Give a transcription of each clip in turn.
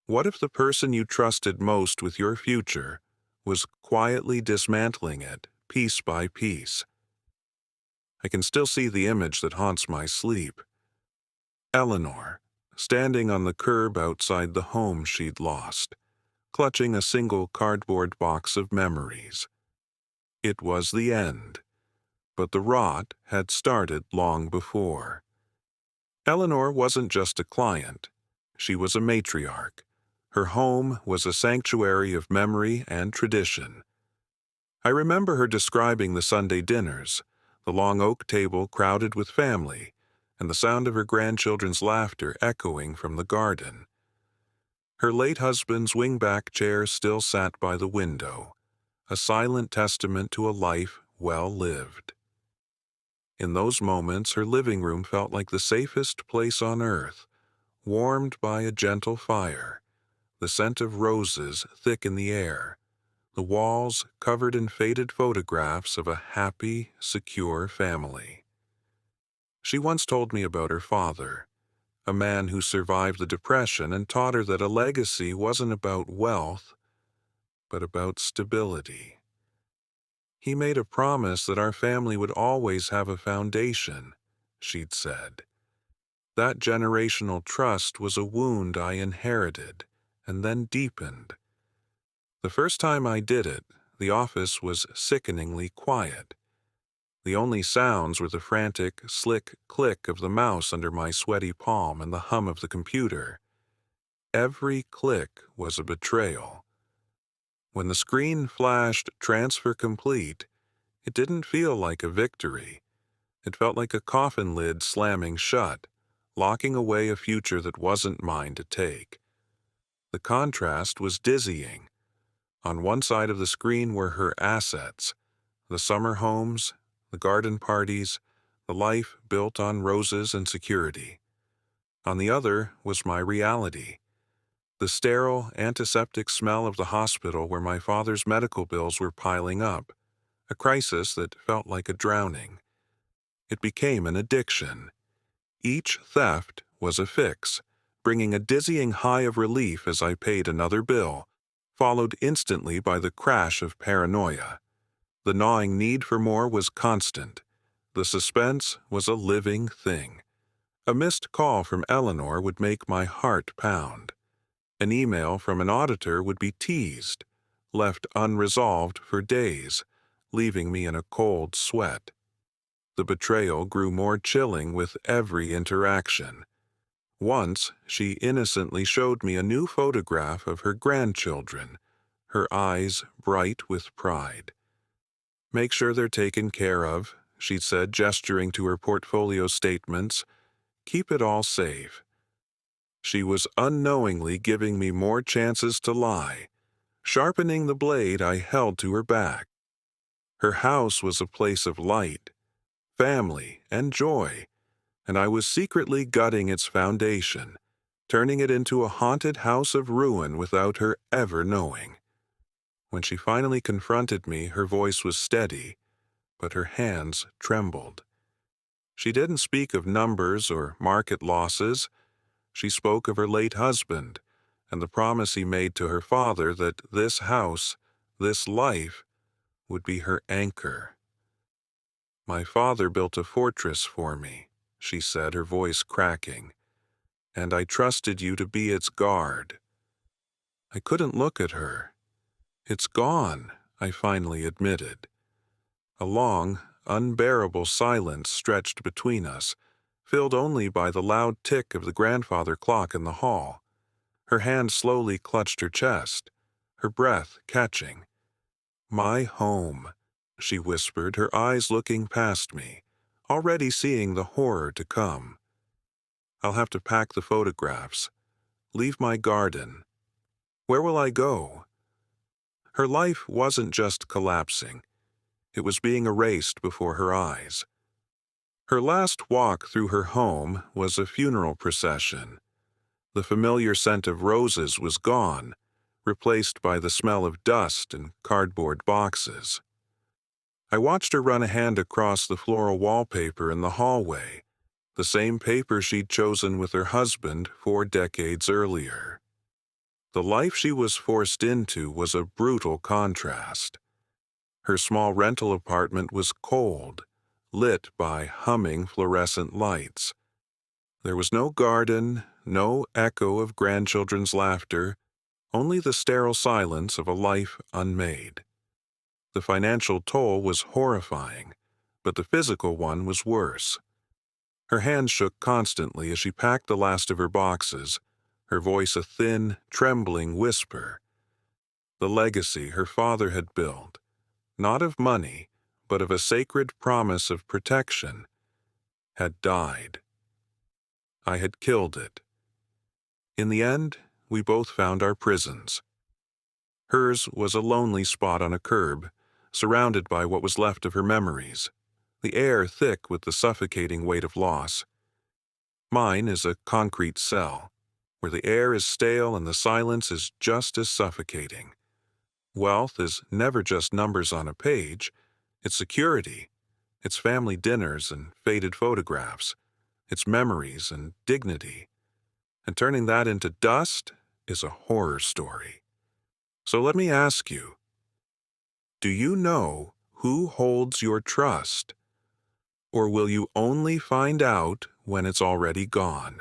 What if the person you trusted most with your future was quietly dismantling it, piece by piece? I can still see the image that haunts my sleep. Eleanor, standing on the curb outside the home she'd lost, clutching a single cardboard box of memories. It was the end, but the rot had started long before. Eleanor wasn't just a client. She was a matriarch. Her home was a sanctuary of memory and tradition. I remember her describing the Sunday dinners, the long oak table crowded with family, and the sound of her grandchildren's laughter echoing from the garden. Her late husband's wingback chair still sat by the window, a silent testament to a life well lived. In those moments, her living room felt like the safest place on earth, warmed by a gentle fire, the scent of roses thick in the air, the walls covered in faded photographs of a happy, secure family. She once told me about her father, a man who survived the Depression and taught her that a legacy wasn't about wealth, but about stability. He made a promise that our family would always have a foundation, she'd said. That generational trust was a wound I inherited and then deepened. The first time I did it, the office was sickeningly quiet. The only sounds were the frantic, slick click of the mouse under my sweaty palm and the hum of the computer. Every click was a betrayal. When the screen flashed "Transfer complete," it didn't feel like a victory. It felt like a coffin lid slamming shut, locking away a future that wasn't mine to take. The contrast was dizzying. On one side of the screen were her assets, the summer homes, the garden parties, the life built on roses and security. On the other was my reality, the sterile, antiseptic smell of the hospital where my father's medical bills were piling up, a crisis that felt like a drowning. It became an addiction. Each theft was a fix, bringing a dizzying high of relief as I paid another bill, followed instantly by the crash of paranoia. The gnawing need for more was constant. The suspense was a living thing. A missed call from Eleanor would make my heart pound. An email from an auditor would be teased, left unresolved for days, leaving me in a cold sweat. The betrayal grew more chilling with every interaction. Once, she innocently showed me a new photograph of her grandchildren, her eyes bright with pride. "Make sure they're taken care of," she said, gesturing to her portfolio statements. "Keep it all safe." She was unknowingly giving me more chances to lie, sharpening the blade I held to her back. Her house was a place of light, family, and joy, and I was secretly gutting its foundation, turning it into a haunted house of ruin without her ever knowing. When she finally confronted me, her voice was steady, but her hands trembled. She didn't speak of numbers or market losses. She spoke of her late husband and the promise he made to her father that this house, this life, would be her anchor. "My father built a fortress for me," she said, her voice cracking, "and I trusted you to be its guard." I couldn't look at her. "It's gone," I finally admitted. A long, unbearable silence stretched between us, filled only by the loud tick of the grandfather clock in the hall. Her hand slowly clutched her chest, her breath catching. "My home," she whispered, her eyes looking past me, already seeing the horror to come. "I'll have to pack the photographs. Leave my garden. Where will I go?" Her life wasn't just collapsing. It was being erased before her eyes. Her last walk through her home was a funeral procession. The familiar scent of roses was gone, replaced by the smell of dust and cardboard boxes. I watched her run a hand across the floral wallpaper in the hallway, the same paper she'd chosen with her husband 4 decades earlier. The life she was forced into was a brutal contrast. Her small rental apartment was cold, lit by humming fluorescent lights. There was no garden, no echo of grandchildren's laughter, only the sterile silence of a life unmade. The financial toll was horrifying, but the physical one was worse. Her hands shook constantly as she packed the last of her boxes, her voice a thin, trembling whisper. The legacy her father had built, not of money, but of a sacred promise of protection, had died. I had killed it. In the end, we both found our prisons. Hers was a lonely spot on a curb, surrounded by what was left of her memories, the air thick with the suffocating weight of loss. Mine is a concrete cell, where the air is stale and the silence is just as suffocating. Wealth is never just numbers on a page. It's security. It's family dinners and faded photographs. It's memories and dignity. And turning that into dust is a horror story. So let me ask you, do you know who holds your trust? Or will you only find out when it's already gone?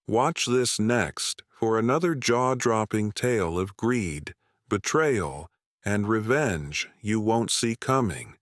Watch this next for another jaw-dropping tale of greed, betrayal, and revenge you won't see coming.